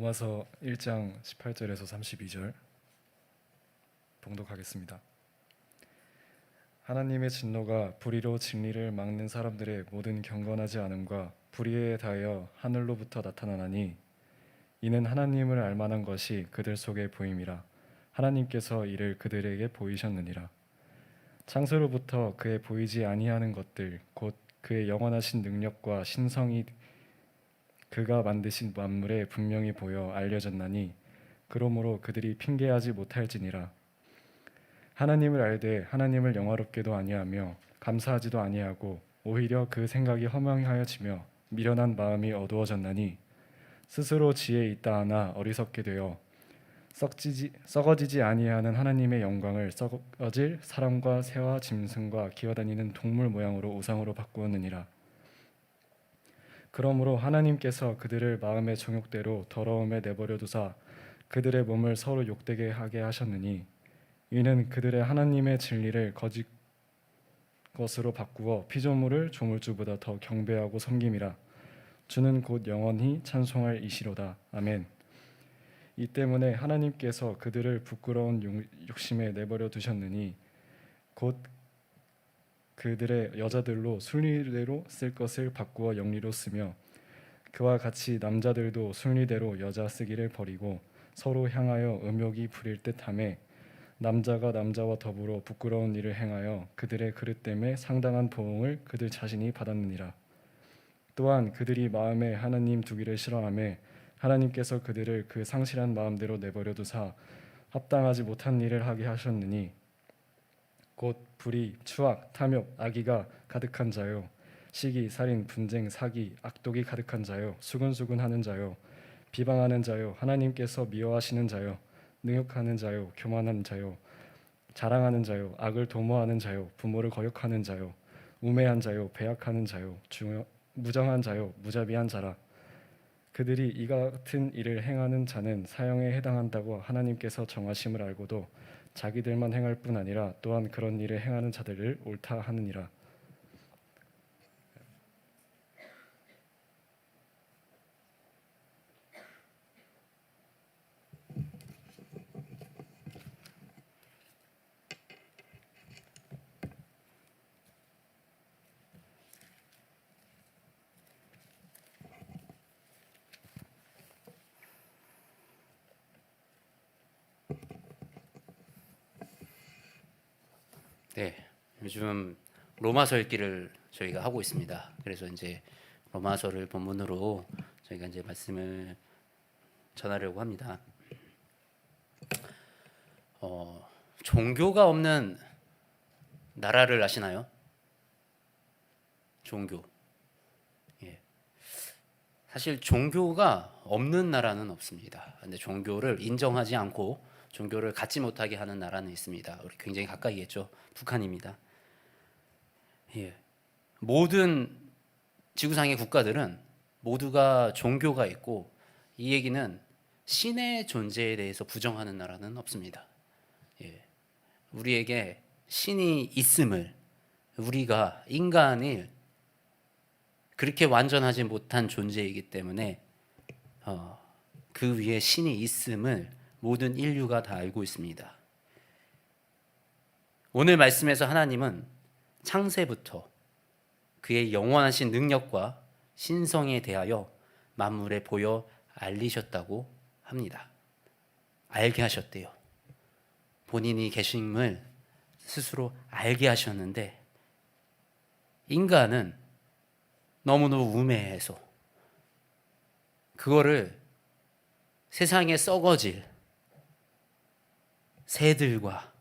로마서 1장 18절에서 32절 봉독하겠습니다. 하나님의 진노가 불의로 진리를 막는 사람들의 모든 경건하지 않음과 불의에 대하여 하늘로부터 나타나나니 이는 하나님을 알만한 것이 그들 속에 보임이라. 하나님께서 이를 그들에게 보이셨느니라. 창세로부터 그의 보이지 아니하는 것들 곧 그의 영원하신 능력과 신성이 그가 만드신 만물에 분명히 보여 알려졌나니 그러므로 그들이 핑계하지 못할지니라. 하나님을 알되 하나님을 영화롭게도 아니하며 감사하지도 아니하고 오히려 그 생각이 허망하여지며 미련한 마음이 어두워졌나니 스스로 지혜 있다 하나 어리석게 되어 썩어지지 아니하는 하나님의 영광을 썩어질 사람과 새와 짐승과 기어다니는 동물 모양으로 우상으로 바꾸었느니라. 그러므로 하나님께서 그들을 마음의 정욕대로 더러움에 내버려 두사 그들의 몸을 서로 욕되게 하게 하셨느니 이는 그들의 하나님의 진리를 거짓 것으로 바꾸어 피조물을 조물주보다 더 경배하고 섬김이라. 주는 곧 영원히 찬송할 이시로다. 아멘. 이 때문에 하나님께서 그들을 부끄러운 욕심에 내버려 두셨느니 곧 그들의 여자들로 순리대로 쓸 것을 바꾸어 영리로 쓰며 그와 같이 남자들도 순리대로 여자 쓰기를 버리고 서로 향하여 음욕이 부릴 듯하며 남자가 남자와 더불어 부끄러운 일을 행하여 그들의 그릇됨에 상당한 보응을 그들 자신이 받았느니라. 또한 그들이 마음에 하나님 두기를 싫어하며 하나님께서 그들을 그 상실한 마음대로 내버려 두사 합당하지 못한 일을 하게 하셨느니 곧 불의, 추악, 탐욕, 악의가 가득한 자요 시기, 살인, 분쟁, 사기, 악독이 가득한 자요 수근수근하는 자요 비방하는 자요 하나님께서 미워하시는 자요 능욕하는 자요 교만한 자요 자랑하는 자요 악을 도모하는 자요 부모를 거역하는 자요 우매한 자요 배약하는 자요 무정한 자요 무자비한 자라. 그들이 이 같은 일을 행하는 자는 사형에 해당한다고 하나님께서 정하심을 알고도 자기들만 행할 뿐 아니라 또한 그런 일을 행하는 자들을 옳다 하느니라. 네, 요즘 로마서 읽기를 저희가 하고 있습니다. 그래서 이제 로마서를 본문으로 저희가 이제 말씀을 전하려고 합니다. 종교가 없는 나라를 아시나요? 종교. 예. 사실 종교가 없는 나라는 없습니다. 근데 종교를 인정하지 않고 종교를 갖지 못하게 하는 나라는 있습니다. 우리 굉장히 가까이겠죠. 북한입니다. 예. 모든 지구상의 국가들은 모두가 종교가 있고 이 얘기는 신의 존재에 대해서 부정하는 나라는 없습니다. 예. 우리에게 신이 있음을 우리가 인간을 그렇게 완전하지 못한 존재이기 때문에 그 위에 신이 있음을 모든 인류가 다 알고 있습니다. 오늘 말씀에서 하나님은 창세부터 그의 영원하신 능력과 신성에 대하여 만물에 보여 알리셨다고 합니다. 알게 하셨대요. 본인이 계심을 스스로 알게 하셨는데 인간은 너무너무 우매해서 그거를 세상에 썩어질 새들과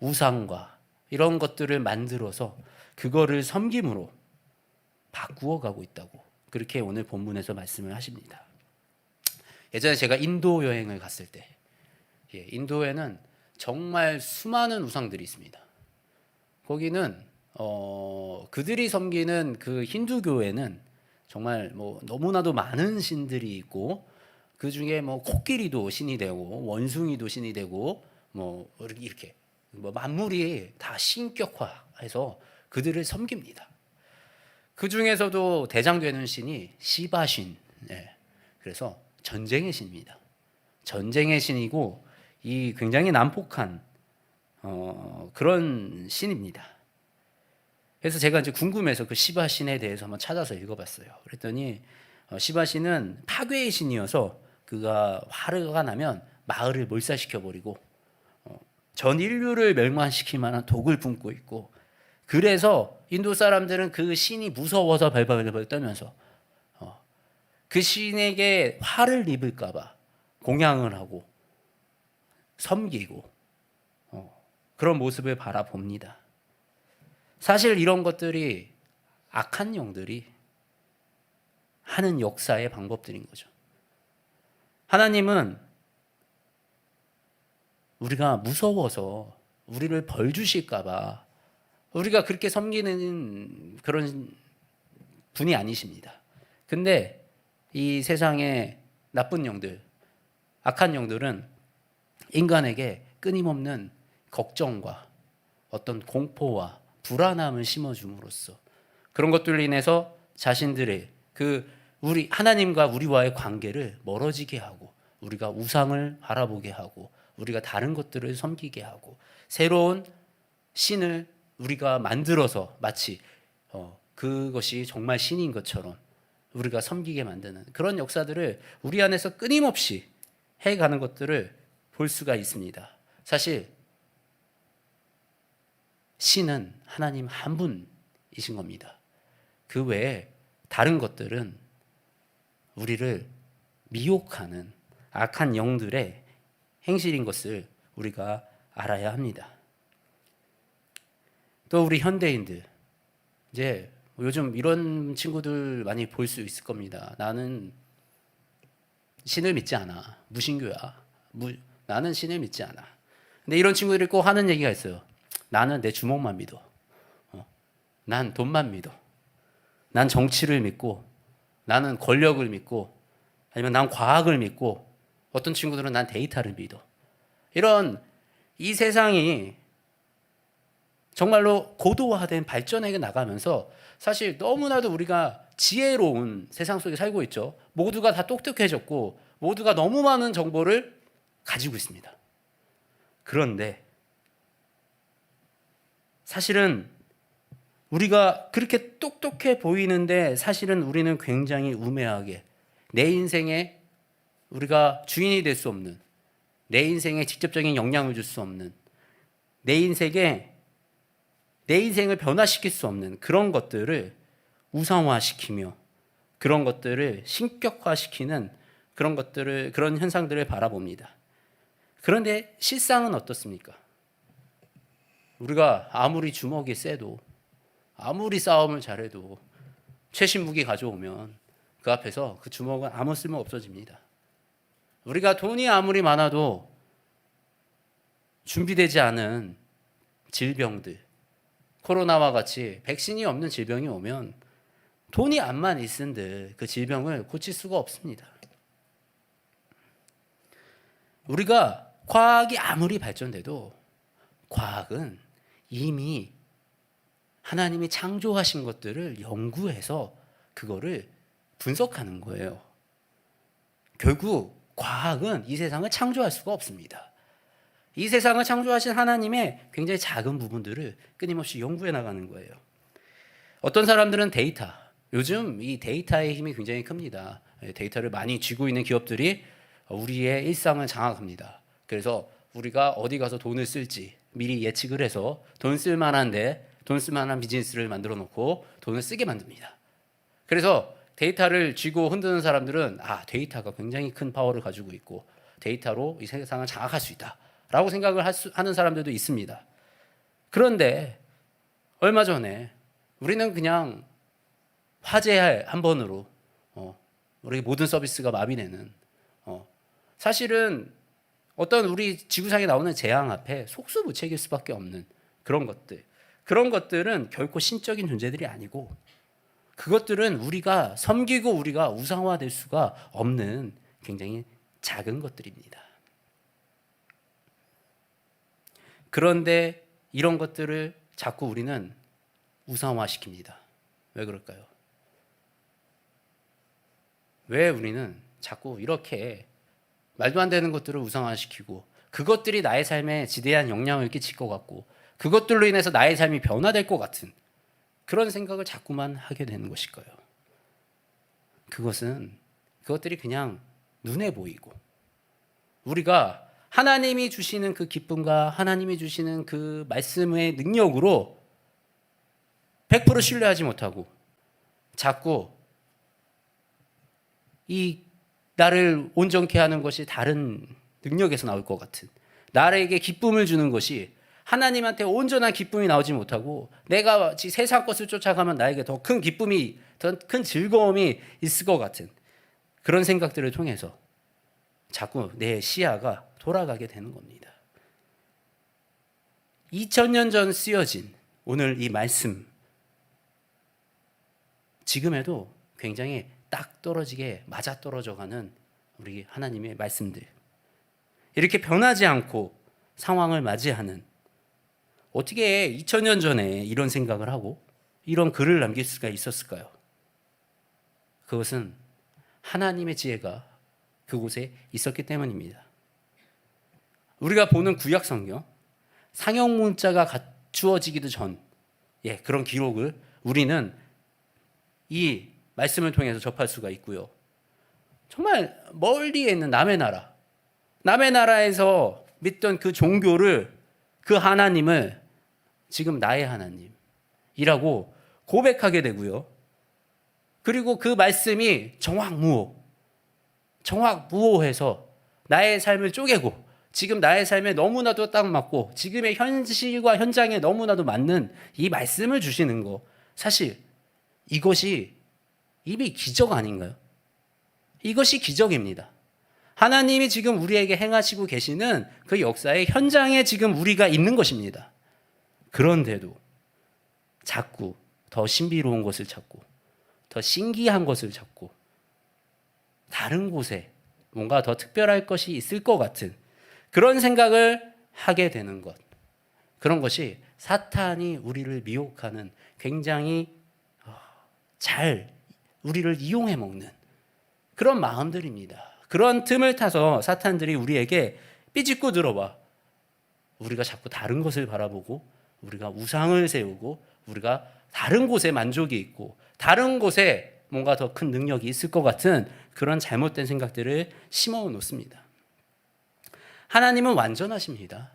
우상과 이런 것들을 만들어서 그거를 섬김으로 바꾸어 가고 있다고 그렇게 오늘 본문에서 말씀을 하십니다. 예전에 제가 인도 여행을 갔을 때 인도에는 정말 수많은 우상들이 있습니다. 거기는 그들이 섬기는 그 힌두교에는 정말 뭐 너무나도 많은 신들이 있고 그 중에 뭐 코끼리도 신이 되고 원숭이도 신이 되고 뭐 이렇게 뭐 만물이 다 신격화해서 그들을 섬깁니다. 그 중에서도 대장되는 신이 시바신. 그래서 전쟁의 신입니다. 전쟁의 신이고 이 굉장히 난폭한 그런 신입니다. 그래서 제가 이제 궁금해서 그 시바 신에 대해서 한번 찾아서 읽어봤어요. 그랬더니 시바 신은 파괴의 신이어서 그가 화가 나면 마을을 몰살시켜 버리고 전 인류를 멸망시킬 만한 독을 뿜고 있고, 그래서 인도 사람들은 그 신이 무서워서 발발발 떨면서 그 신에게 화를 입을까봐 공양을 하고 섬기고 그런 모습을 바라봅니다. 사실 이런 것들이 악한 영들이 하는 역사의 방법들인 거죠. 하나님은 우리가 무서워서 우리를 벌 주실까봐 우리가 그렇게 섬기는 그런 분이 아니십니다. 근데 이 세상의 나쁜 영들, 악한 영들은 인간에게 끊임없는 걱정과 어떤 공포와 불안함을 심어줌으로써 그런 것들로 인해서 자신들의 우리 하나님과 우리와의 관계를 멀어지게 하고, 우리가 우상을 바라보게 하고, 우리가 다른 것들을 섬기게 하고, 새로운 신을 우리가 만들어서 마치 그것이 정말 신인 것처럼 우리가 섬기게 만드는 그런 역사들을 우리 안에서 끊임없이 해가는 것들을 볼 수가 있습니다. 사실 신은 하나님 한 분이신 겁니다. 그 외에 다른 것들은 우리를 미혹하는 악한 영들의 행실인 것을 우리가 알아야 합니다. 또 우리 현대인들, 이제 요즘 이런 친구들 많이 볼 수 있을 겁니다. 나는 신을 믿지 않아. 무신교야. 나는 신을 믿지 않아. 근데 이런 친구들이 꼭 하는 얘기가 있어요. 나는 내 주먹만 믿어. 난 돈만 믿어. 난 정치를 믿고, 나는 권력을 믿고, 아니면 난 과학을 믿고, 어떤 친구들은 난 데이터를 믿어. 이런 이 세상이 정말로 고도화된 발전에 나가면서 사실 너무나도 우리가 지혜로운 세상 속에 살고 있죠. 모두가 다 똑똑해졌고 모두가 너무 많은 정보를 가지고 있습니다. 그런데 사실은 우리가 그렇게 똑똑해 보이는데 사실은 우리는 굉장히 우매하게 내 인생에 우리가 주인이 될 수 없는, 내 인생에 직접적인 영향을 줄 수 없는, 내 인생을 변화시킬 수 없는 그런 것들을 우상화시키며 그런 것들을 신격화시키는 그런 현상들을 바라봅니다. 그런데 실상은 어떻습니까? 우리가 아무리 주먹이 세도, 아무리 싸움을 잘해도 최신 무기 가져오면 그 앞에서 그 주먹은 아무 쓸모 없어집니다. 우리가 돈이 아무리 많아도 준비되지 않은 질병들, 코로나와 같이 백신이 없는 질병이 오면 돈이 암만 있은들 그 질병을 고칠 수가 없습니다. 우리가 과학이 아무리 발전돼도 과학은 이미 하나님이 창조하신 것들을 연구해서 그거를 분석하는 거예요. 결국 과학은 이 세상을 창조할 수가 없습니다. 이 세상을 창조하신 하나님의 굉장히 작은 부분들을 끊임없이 연구해 나가는 거예요. 어떤 사람들은 데이터, 요즘 이 데이터의 힘이 굉장히 큽니다. 데이터를 많이 쥐고 있는 기업들이 우리의 일상을 장악합니다. 그래서 우리가 어디 가서 돈을 쓸지 미리 예측을 해서 돈 쓸 만한 비즈니스를 만들어 놓고 돈을 쓰게 만듭니다. 그래서 데이터를 쥐고 흔드는 사람들은 데이터가 굉장히 큰 파워를 가지고 있고 데이터로 이 세상을 장악할 수 있다 라고 생각을 하는 사람들도 있습니다. 그런데 얼마 전에 우리는 그냥 화재 한 번으로 우리 모든 서비스가 마비되는, 사실은 어떤 우리 지구상에 나오는 재앙 앞에 속수무책일 수밖에 없는 그런 것들은 결코 신적인 존재들이 아니고 그것들은 우리가 섬기고 우리가 우상화될 수가 없는 굉장히 작은 것들입니다. 그런데 이런 것들을 자꾸 우리는 우상화시킵니다. 왜 그럴까요? 왜 우리는 자꾸 이렇게 말도 안 되는 것들을 우상화시키고 그것들이 나의 삶에 지대한 영향을 끼칠 것 같고 그것들로 인해서 나의 삶이 변화될 것 같은 그런 생각을 자꾸만 하게 되는 것일까요? 그것들이 그냥 눈에 보이고 우리가 하나님이 주시는 그 기쁨과 하나님이 주시는 그 말씀의 능력으로 100% 신뢰하지 못하고 자꾸 이 나를 온전케 하는 것이 다른 능력에서 나올 것 같은 나에게 기쁨을 주는 것이 하나님한테 온전한 기쁨이 나오지 못하고 내가 세상 것을 쫓아가면 나에게 더 큰 기쁨이 더 큰 즐거움이 있을 것 같은 그런 생각들을 통해서 자꾸 내 시야가 돌아가게 되는 겁니다. 2000년 전 쓰여진 오늘 이 말씀 지금에도 굉장히 딱 떨어지게 맞아떨어져가는 우리 하나님의 말씀들 이렇게 변하지 않고 상황을 맞이하는 어떻게 2000년 전에 이런 생각을 하고 이런 글을 남길 수가 있었을까요? 그것은 하나님의 지혜가 그곳에 있었기 때문입니다. 우리가 보는 구약 성경 상형 문자가 갖추어지기도 전 그런 기록을 우리는 이 말씀을 통해서 접할 수가 있고요. 정말 멀리에 있는 남의 나라에서 믿던 그 종교를 그 하나님을 지금 나의 하나님이라고 고백하게 되고요. 그리고 그 말씀이 정확무오해서 나의 삶을 쪼개고 지금 나의 삶에 너무나도 딱 맞고 지금의 현실과 현장에 너무나도 맞는 이 말씀을 주시는 거 사실 이것이 이미 기적 아닌가요? 이것이 기적입니다. 하나님이 지금 우리에게 행하시고 계시는 그 역사의 현장에 지금 우리가 있는 것입니다. 그런데도 자꾸 더 신비로운 것을 찾고 더 신기한 것을 찾고 다른 곳에 뭔가 더 특별할 것이 있을 것 같은 그런 생각을 하게 되는 것. 그런 것이 사탄이 우리를 미혹하는 굉장히 잘 우리를 이용해 먹는 그런 마음들입니다. 그런 틈을 타서 사탄들이 우리에게 삐짓고 들어와 우리가 자꾸 다른 것을 바라보고 우리가 우상을 세우고 우리가 다른 곳에 만족이 있고 다른 곳에 뭔가 더 큰 능력이 있을 것 같은 그런 잘못된 생각들을 심어 놓습니다. 하나님은 완전하십니다.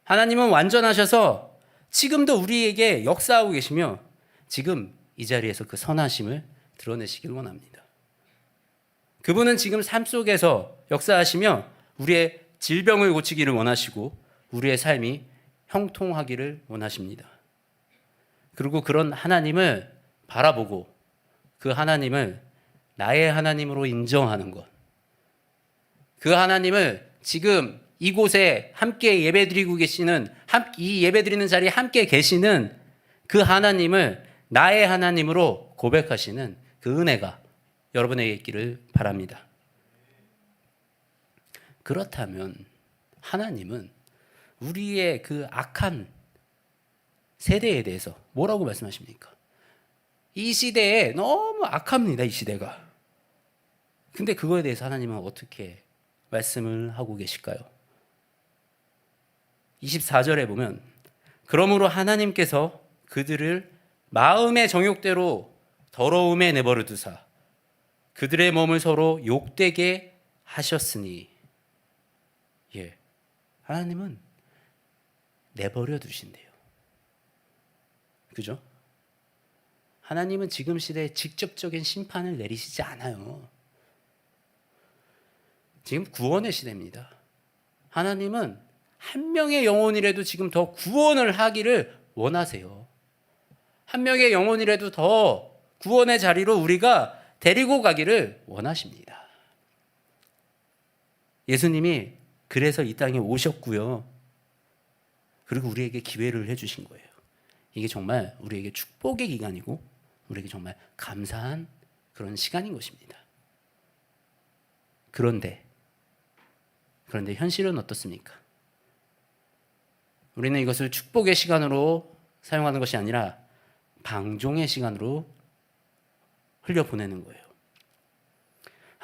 하나님은 완전하셔서 지금도 우리에게 역사하고 계시며 지금 이 자리에서 그 선하심을 드러내시길 원합니다. 그분은 지금 삶 속에서 역사하시며 우리의 질병을 고치기를 원하시고 우리의 삶이 형통하기를 원하십니다. 그리고 그런 하나님을 바라보고 그 하나님을 나의 하나님으로 인정하는 것, 그 하나님을 지금 이곳에 함께 예배드리고 계시는 이 예배드리는 자리에 함께 계시는 그 하나님을 나의 하나님으로 고백하시는 그 은혜가 여러분에게 있기를 바랍니다. 그렇다면 하나님은 우리의 그 악한 세대에 대해서 뭐라고 말씀하십니까? 이 시대에 너무 악합니다. 이 시대가. 근데 그거에 대해서 하나님은 어떻게 말씀을 하고 계실까요? 24절에 보면 그러므로 하나님께서 그들을 마음의 정욕대로 더러움에 내버려 두사 그들의 몸을 서로 욕되게 하셨으니 하나님은 내버려 두신대요. 그죠? 하나님은 지금 시대에 직접적인 심판을 내리시지 않아요. 지금 구원의 시대입니다. 하나님은 한 명의 영혼이라도 지금 더 구원을 하기를 원하세요. 한 명의 영혼이라도 더 구원의 자리로 우리가 데리고 가기를 원하십니다. 예수님이 그래서 이 땅에 오셨고요. 그리고 우리에게 기회를 해주신 거예요. 이게 정말 우리에게 축복의 기간이고 우리에게 정말 감사한 그런 시간인 것입니다. 그런데 현실은 어떻습니까? 우리는 이것을 축복의 시간으로 사용하는 것이 아니라 방종의 시간으로 흘려보내는 거예요.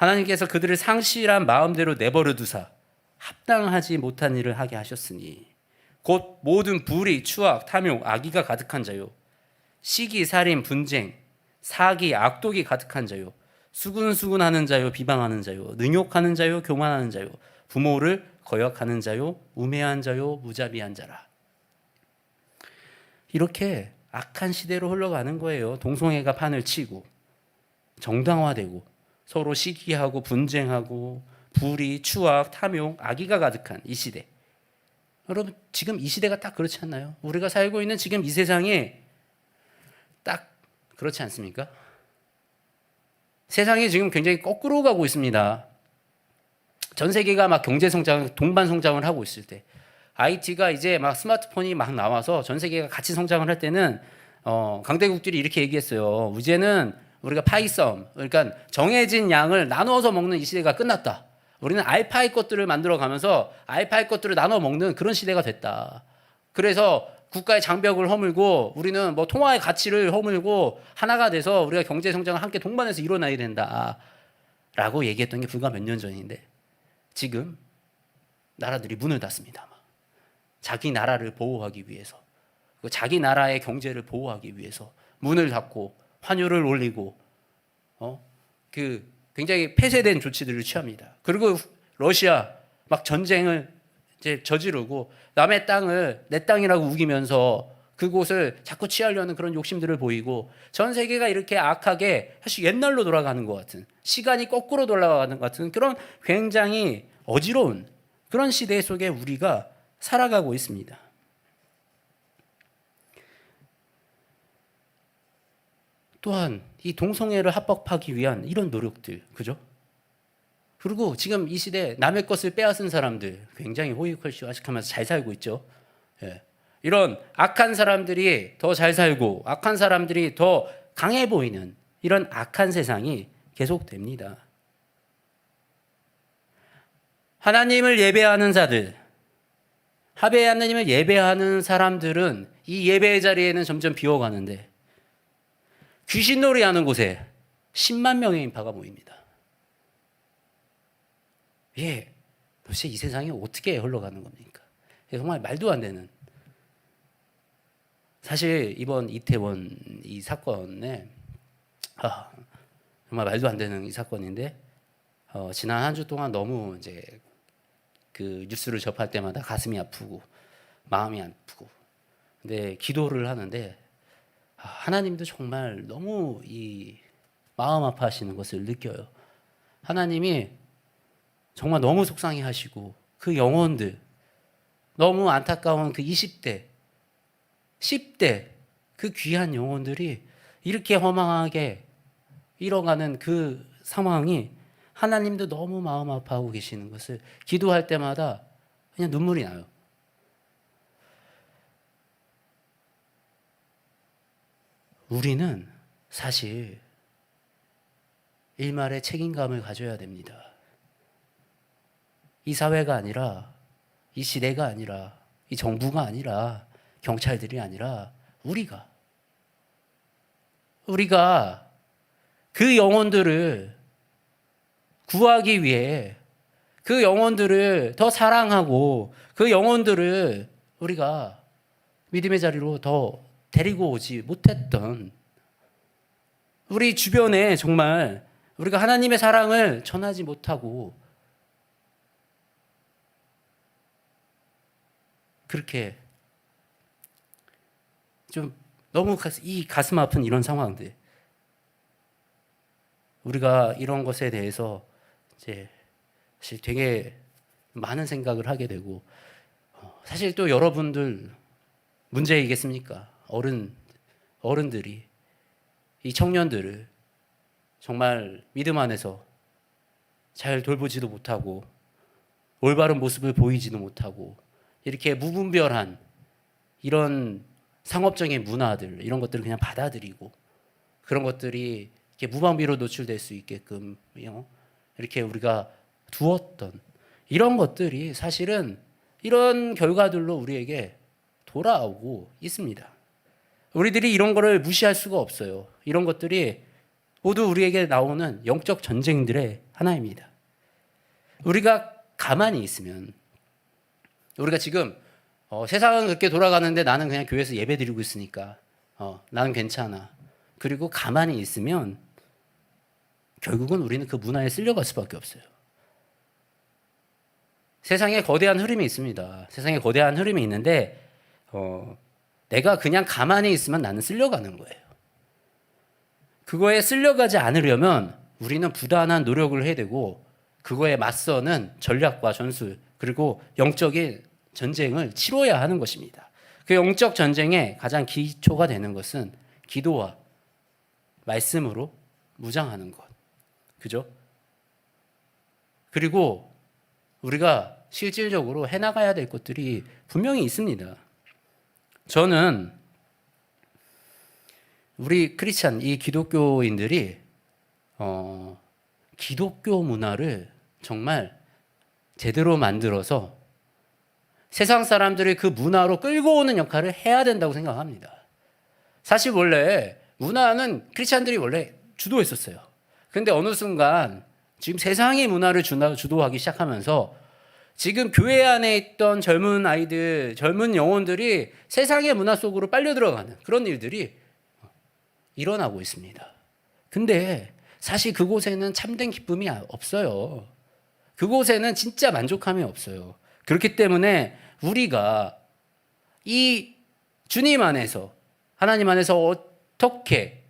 하나님께서 그들을 상실한 마음대로 내버려 두사 합당하지 못한 일을 하게 하셨으니 곧 모든 불의, 추악, 탐욕, 악의가 가득한 자요 시기, 살인, 분쟁, 사기, 악독이 가득한 자요 수군수군하는 자요 비방하는 자요 능욕하는 자요 교만하는 자요 부모를 거역하는 자요 우매한 자요 무자비한 자라. 이렇게 악한 시대로 흘러가는 거예요. 동성애가 판을 치고 정당화되고 서로 시기하고 분쟁하고 불의, 추악, 탐욕, 악의가 가득한 이 시대. 여러분 지금 이 시대가 딱 그렇지 않나요? 우리가 살고 있는 지금 이 세상이 딱 그렇지 않습니까? 세상이 지금 굉장히 거꾸로 가고 있습니다. 전 세계가 막 경제 성장, 동반 성장을 하고 있을 때, IT가 이제 막 스마트폰이 막 나와서 전 세계가 같이 성장을 할 때는 강대국들이 이렇게 얘기했어요. 이제는 우리가 파이썸, 그러니까 정해진 양을 나누어서 먹는 이 시대가 끝났다. 우리는 알파의 것들을 만들어 가면서 알파의 것들을 나눠 먹는 그런 시대가 됐다. 그래서 국가의 장벽을 허물고 우리는 뭐 통화의 가치를 허물고 하나가 돼서 우리가 경제 성장을 함께 동반해서 이뤄나야 된다라고 얘기했던 게 불과 몇 년 전인데 지금 나라들이 문을 닫습니다. 자기 나라를 보호하기 위해서, 자기 나라의 경제를 보호하기 위해서 문을 닫고 환율을 올리고 그 굉장히 폐쇄된 조치들을 취합니다. 그리고 러시아 막 전쟁을 이제 저지르고 남의 땅을 내 땅이라고 우기면서 그곳을 자꾸 취하려는 그런 욕심들을 보이고 전 세계가 이렇게 악하게 사실 옛날로 돌아가는 것 같은, 시간이 거꾸로 돌아가는 것 같은 그런 굉장히 어지러운 그런 시대 속에 우리가 살아가고 있습니다. 또한 이 동성애를 합법화하기 위한 이런 노력들, 그죠? 그리고 지금 이 시대 남의 것을 빼앗은 사람들 굉장히 호의콜시와식하면서 잘 살고 있죠. 예. 이런 악한 사람들이 더 잘 살고 악한 사람들이 더 강해 보이는 이런 악한 세상이 계속됩니다. 하나님을 예배하는 자들, 하나님을 예배하는 사람들은 이 예배의 자리에는 점점 비워가는데 귀신놀이하는 곳에 10만 명의 인파가 모입니다. 예, 도대체 이 세상이 어떻게 흘러가는 겁니까? 정말 말도 안 되는. 사실 이번 이태원 이 사건에 정말 말도 안 되는 이 사건인데 지난 한 주 동안 너무 이제 그 뉴스를 접할 때마다 가슴이 아프고 마음이 아프고 근데 기도를 하는데 하나님도 정말 너무 이 마음 아파하시는 것을 느껴요. 하나님이 정말 너무 속상해하시고 그 영혼들 너무 안타까운 그 20대 10대 그 귀한 영혼들이 이렇게 허망하게 잃어가는 그 상황이 하나님도 너무 마음 아파하고 계시는 것을 기도할 때마다 그냥 눈물이 나요. 우리는 사실 일말의 책임감을 가져야 됩니다. 이 사회가 아니라, 이 시대가 아니라, 이 정부가 아니라, 경찰들이 아니라 우리가 그 영혼들을 구하기 위해 그 영혼들을 더 사랑하고 그 영혼들을 우리가 믿음의 자리로 더 데리고 오지 못했던 우리 주변에 정말 우리가 하나님의 사랑을 전하지 못하고 그렇게 좀 너무 이 가슴 아픈 이런 상황들 우리가 이런 것에 대해서 이제 사실 되게 많은 생각을 하게 되고 사실 또 여러분들 문제이겠습니까? 어른들이 이 청년들을 정말 믿음 안에서 잘 돌보지도 못하고 올바른 모습을 보이지도 못하고 이렇게 무분별한 이런 상업적인 문화들 이런 것들을 그냥 받아들이고 그런 것들이 이렇게 무방비로 노출될 수 있게끔 이렇게 우리가 두었던 이런 것들이 사실은 이런 결과들로 우리에게 돌아오고 있습니다. 우리들이 이런 거를 무시할 수가 없어요. 이런 것들이 모두 우리에게 나오는 영적 전쟁들의 하나입니다. 우리가 가만히 있으면, 우리가 지금 세상은 그렇게 돌아가는데 나는 그냥 교회에서 예배 드리고 있으니까 나는 괜찮아. 그리고 가만히 있으면 결국은 우리는 그 문화에 쓸려갈 수밖에 없어요. 세상에 거대한 흐름이 있습니다. 세상에 거대한 흐름이 있는데 내가 그냥 가만히 있으면 나는 쓸려가는 거예요. 그거에 쓸려가지 않으려면 우리는 부단한 노력을 해야 되고 그거에 맞서는 전략과 전술 그리고 영적인 전쟁을 치러야 하는 것입니다. 그 영적 전쟁의 가장 기초가 되는 것은 기도와 말씀으로 무장하는 것. 그죠? 그리고 우리가 실질적으로 해나가야 될 것들이 분명히 있습니다. 저는 우리 크리스찬, 이 기독교인들이 기독교 문화를 정말 제대로 만들어서 세상 사람들을 그 문화로 끌고 오는 역할을 해야 된다고 생각합니다. 사실 원래 문화는 크리스찬들이 원래 주도했었어요. 그런데 어느 순간 지금 세상의 문화를 주도하기 시작하면서 지금 교회 안에 있던 젊은 아이들, 젊은 영혼들이 세상의 문화 속으로 빨려 들어가는 그런 일들이 일어나고 있습니다. 근데 사실 그곳에는 참된 기쁨이 없어요. 그곳에는 진짜 만족함이 없어요. 그렇기 때문에 우리가 이 주님 안에서, 하나님 안에서 어떻게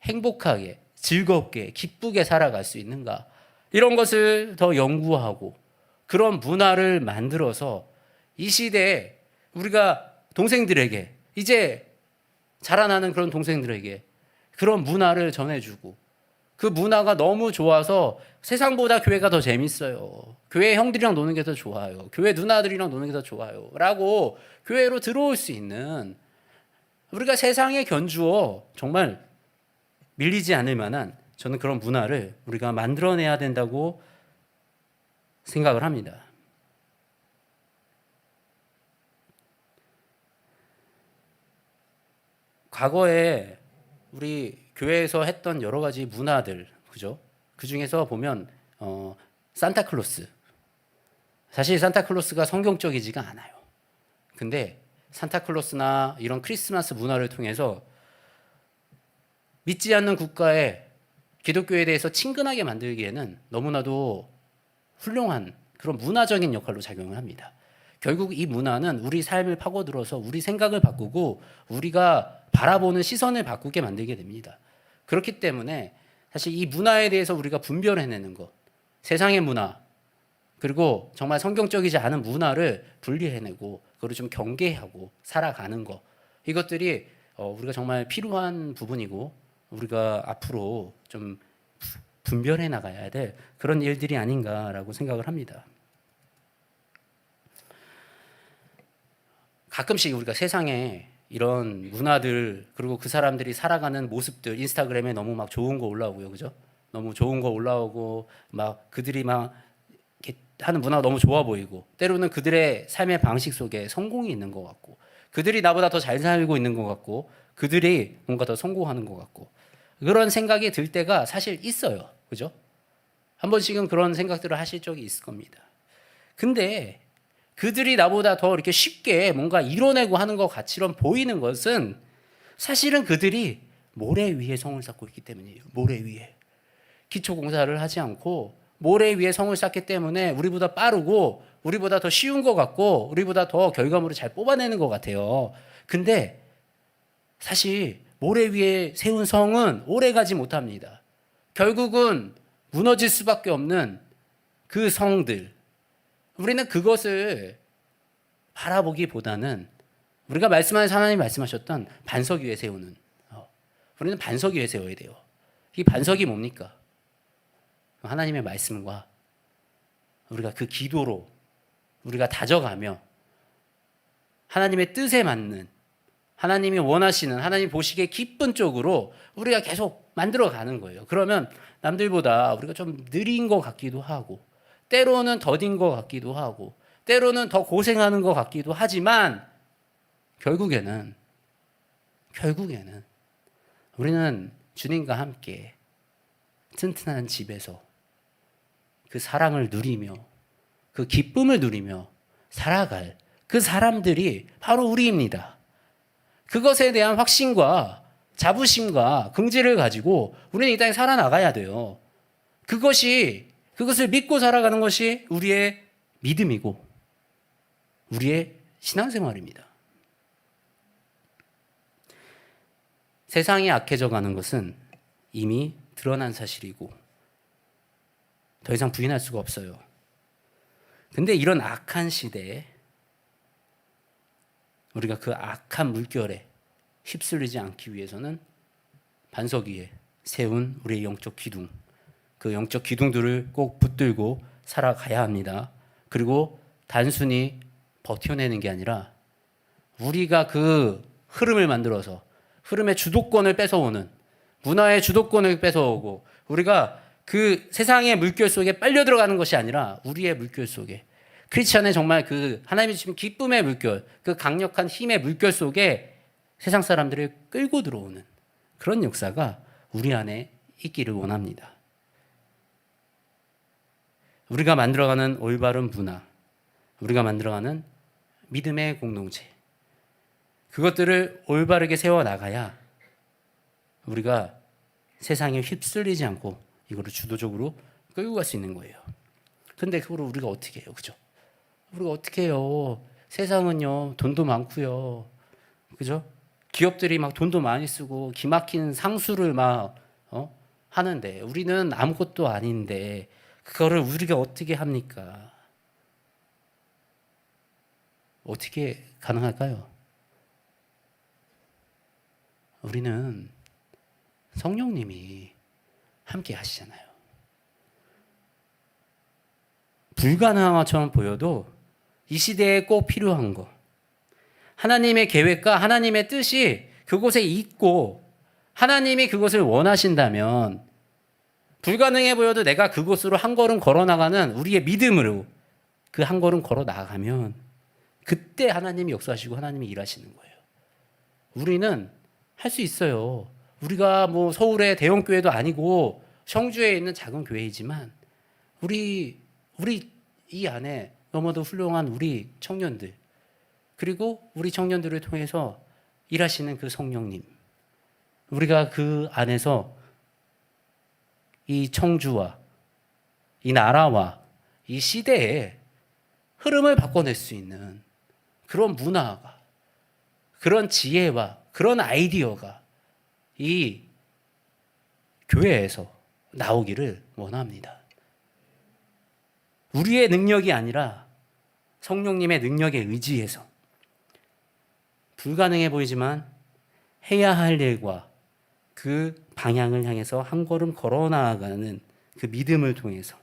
행복하게, 즐겁게, 기쁘게 살아갈 수 있는가, 이런 것을 더 연구하고 그런 문화를 만들어서 이 시대에 우리가 동생들에게, 이제 자라나는 그런 동생들에게 그런 문화를 전해주고, 그 문화가 너무 좋아서 세상보다 교회가 더 재밌어요. 교회 형들이랑 노는 게 더 좋아요. 교회 누나들이랑 노는 게 더 좋아요. 라고 교회로 들어올 수 있는, 우리가 세상에 견주어 정말 밀리지 않을 만한, 저는 그런 문화를 우리가 만들어내야 된다고 생각을 합니다. 과거에 우리 교회에서 했던 여러 가지 문화들, 그죠? 그 중에서 보면 산타클로스. 사실 산타클로스가 성경적이지가 않아요. 근데 산타클로스나 이런 크리스마스 문화를 통해서 믿지 않는 국가에 기독교에 대해서 친근하게 만들기에는 너무나도 훌륭한 그런 문화적인 역할로 작용을 합니다. 결국 이 문화는 우리 삶을 파고들어서 우리 생각을 바꾸고 우리가 바라보는 시선을 바꾸게 만들게 됩니다. 그렇기 때문에 사실 이 문화에 대해서 우리가 분별해내는 것, 세상의 문화, 그리고 정말 성경적이지 않은 문화를 분리해내고 그걸 좀 경계하고 살아가는 것, 이것들이 우리가 정말 필요한 부분이고 우리가 앞으로 좀 분별해 나가야 될 그런 일들이 아닌가라고 생각을 합니다. 가끔씩 우리가 세상에 이런 문화들, 그리고 그 사람들이 살아가는 모습들, 인스타그램에 너무 막 좋은 거 올라오고요, 그죠? 너무 좋은 거 올라오고 막 그들이 막 이렇게 하는 문화가 너무 좋아 보이고, 때로는 그들의 삶의 방식 속에 성공이 있는 것 같고, 그들이 나보다 더 잘 살고 있는 것 같고, 그들이 뭔가 더 성공하는 것 같고, 그런 생각이 들 때가 사실 있어요, 그죠? 한 번씩은 그런 생각들을 하실 적이 있을 겁니다. 근데 그들이 나보다 더 이렇게 쉽게 뭔가 이뤄내고 하는 것 같이럼 보이는 것은 사실은 그들이 모래 위에 성을 쌓고 있기 때문이에요. 모래 위에. 기초 공사를 하지 않고 모래 위에 성을 쌓기 때문에 우리보다 빠르고 우리보다 더 쉬운 것 같고 우리보다 더 결과물을 잘 뽑아내는 것 같아요. 근데 사실 모래 위에 세운 성은 오래 가지 못합니다. 결국은 무너질 수밖에 없는 그 성들, 우리는 그것을 바라보기보다는 우리가 말씀하신, 하나님 말씀하셨던 반석 위에 세우는, 우리는 반석 위에 세워야 돼요. 이 반석이 뭡니까? 하나님의 말씀과 우리가 그 기도로 우리가 다져가며 하나님의 뜻에 맞는, 하나님이 원하시는, 하나님 보시기에 기쁜 쪽으로 우리가 계속 만들어가는 거예요. 그러면 남들보다 우리가 좀 느린 것 같기도 하고, 때로는 더딘 것 같기도 하고, 때로는 더 고생하는 것 같기도 하지만 결국에는 우리는 주님과 함께 튼튼한 집에서 그 사랑을 누리며 그 기쁨을 누리며 살아갈 그 사람들이 바로 우리입니다. 그것에 대한 확신과 자부심과 긍지를 가지고 우리는 이 땅에 살아나가야 돼요. 그것을 믿고 살아가는 것이 우리의 믿음이고 우리의 신앙생활입니다. 세상이 악해져 가는 것은 이미 드러난 사실이고 더 이상 부인할 수가 없어요. 근데 이런 악한 시대에 우리가 그 악한 물결에 휩쓸리지 않기 위해서는 반석 위에 세운 우리의 영적 기둥, 그 영적 기둥들을 꼭 붙들고 살아가야 합니다. 그리고 단순히 버텨내는 게 아니라 우리가 그 흐름을 만들어서 흐름의 주도권을 뺏어오는, 문화의 주도권을 뺏어오고 우리가 그 세상의 물결 속에 빨려 들어가는 것이 아니라 우리의 물결 속에, 크리스찬의 정말 그 하나님이 주신 기쁨의 물결, 그 강력한 힘의 물결 속에 세상 사람들을 끌고 들어오는 그런 역사가 우리 안에 있기를 원합니다. 우리가 만들어가는 올바른 문화, 우리가 만들어가는 믿음의 공동체, 그것들을 올바르게 세워나가야 우리가 세상에 휩쓸리지 않고 이거를 주도적으로 끌고 갈 수 있는 거예요. 근데 그걸 우리가 어떻게 해요? 그죠? 우리가 어떻게 해요? 세상은요, 돈도 많고요. 그죠? 기업들이 막 돈도 많이 쓰고 기막힌 상수를 막 하는데 우리는 아무것도 아닌데 그거를 우리가 어떻게 합니까? 어떻게 가능할까요? 우리는 성령님이 함께 하시잖아요. 불가능한 것처럼 보여도 이 시대에 꼭 필요한 거, 하나님의 계획과 하나님의 뜻이 그곳에 있고 하나님이 그것을 원하신다면 불가능해 보여도 내가 그곳으로 한 걸음 걸어 나가는 우리의 믿음으로 그 한 걸음 걸어 나가면 그때 하나님이 역사하시고 하나님이 일하시는 거예요. 우리는 할 수 있어요. 우리가 뭐 서울의 대형 교회도 아니고 청주에 있는 작은 교회이지만 우리 이 안에 너무도 훌륭한 우리 청년들, 그리고 우리 청년들을 통해서 일하시는 그 성령님, 우리가 그 안에서 이 청주와 이 나라와 이 시대의 흐름을 바꿔낼 수 있는 그런 문화가, 그런 지혜와 그런 아이디어가 이 교회에서 나오기를 원합니다. 우리의 능력이 아니라 성령님의 능력에 의지해서 불가능해 보이지만 해야 할 일과 그 방향을 향해서 한 걸음 걸어 나아가는 그 믿음을 통해서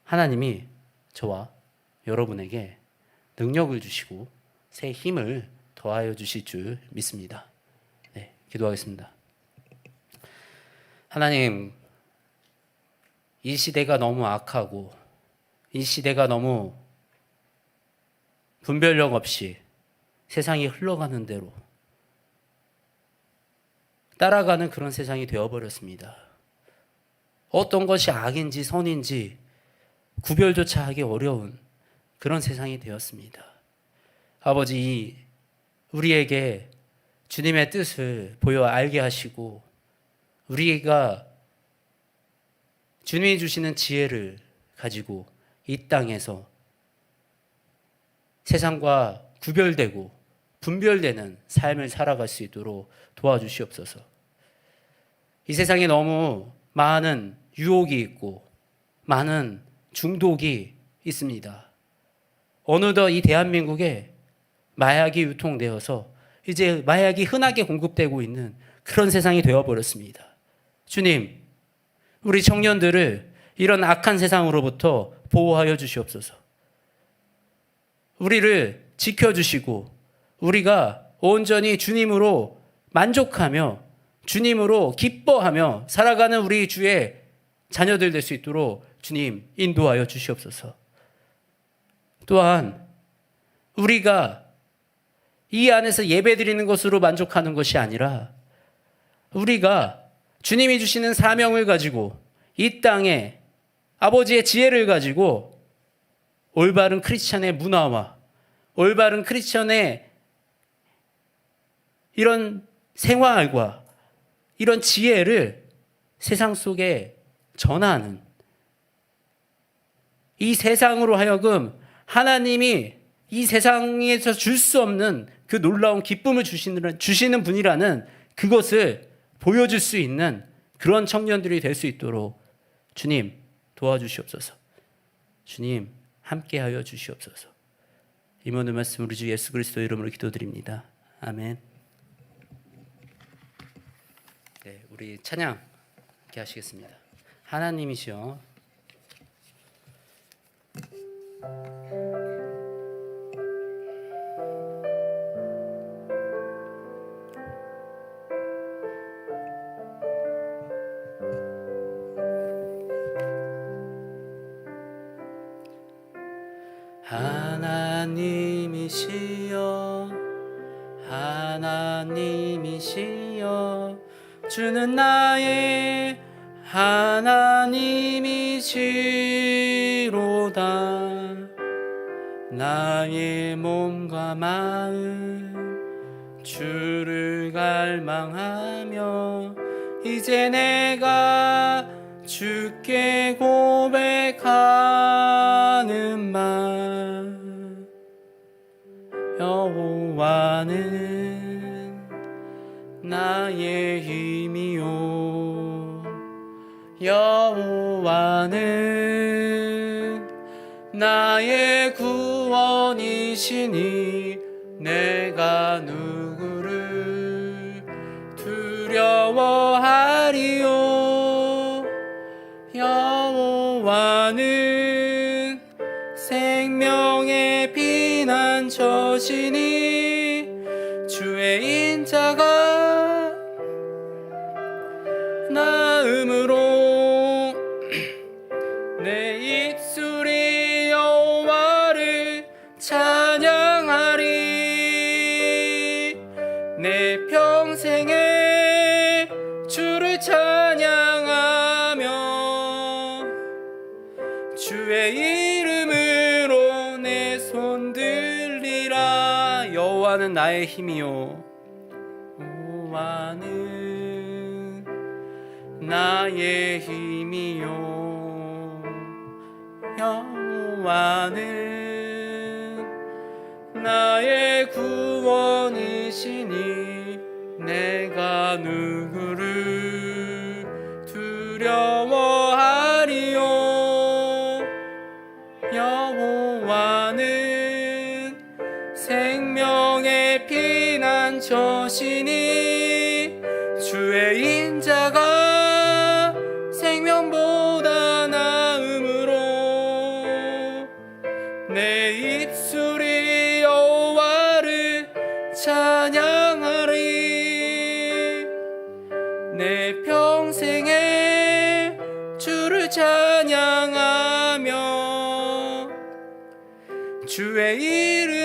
하나님이 저와 여러분에게 능력을 주시고 새 힘을 더하여 주실 줄 믿습니다. 네, 기도하겠습니다. 하나님, 이 시대가 너무 악하고 이 시대가 너무 분별력 없이 세상이 흘러가는 대로 따라가는 그런 세상이 되어버렸습니다. 어떤 것이 악인지 선인지 구별조차 하기 어려운 그런 세상이 되었습니다. 아버지, 우리에게 주님의 뜻을 보여 알게 하시고 우리가 주님이 주시는 지혜를 가지고 이 땅에서 세상과 구별되고 분별되는 삶을 살아갈 수 있도록 도와주시옵소서. 이 세상에 너무 많은 유혹이 있고 많은 중독이 있습니다. 어느덧 이 대한민국에 마약이 유통되어서 이제 마약이 흔하게 공급되고 있는 그런 세상이 되어버렸습니다. 주님, 우리 청년들을 이런 악한 세상으로부터 보호하여 주시옵소서. 우리를 지켜주시고 우리가 온전히 주님으로 만족하며 주님으로 기뻐하며 살아가는 우리 주의 자녀들 될 수 있도록 주님 인도하여 주시옵소서. 또한 우리가 이 안에서 예배드리는 것으로 만족하는 것이 아니라 우리가 주님이 주시는 사명을 가지고 이 땅에 아버지의 지혜를 가지고 올바른 크리스천의 문화와 올바른 크리스천의 이런 생활과 이런 지혜를 세상 속에 전하는, 이 세상으로 하여금 하나님이 이 세상에서 줄 수 없는 그 놀라운 기쁨을 주시는 분이라는 그것을 보여줄 수 있는 그런 청년들이 될 수 있도록 주님 도와주시옵소서. 주님 함께하여 주시옵소서. 이 모든 말씀 우리 주 예수 그리스도 이름으로 기도드립니다. 아멘. 네, 우리 찬양 함께 하시겠습니다. 하나님이시여 하나님이시여 하나님이시여 주는 나의 하나님이시로다. 나의 몸과 마음 주를 갈망하며 이제 내가 주께 고백하는 말 여호와는 나의 힘이요 여호와는 나의 구원이시니 내가 누구를 두려워하리요. 여호와는 생명의 피난처시니 주의 인자가 나음으로 내 입술이 여호와를 찬양하리. 내 평생에 주를 찬양하며 주의 이름으로 내 손 들리라. 여호와는 나의 힘이요 여호와는 나의 힘이요 여호와는 나의 구원이시니 내가 누구를 두려워하리요. 여호와는 생명의 피난처시니 주의 인자가 생명보다 나음으로 내 입술이 여호와를 찬양하리. 내 평생에 주를 찬양하며 주의 이름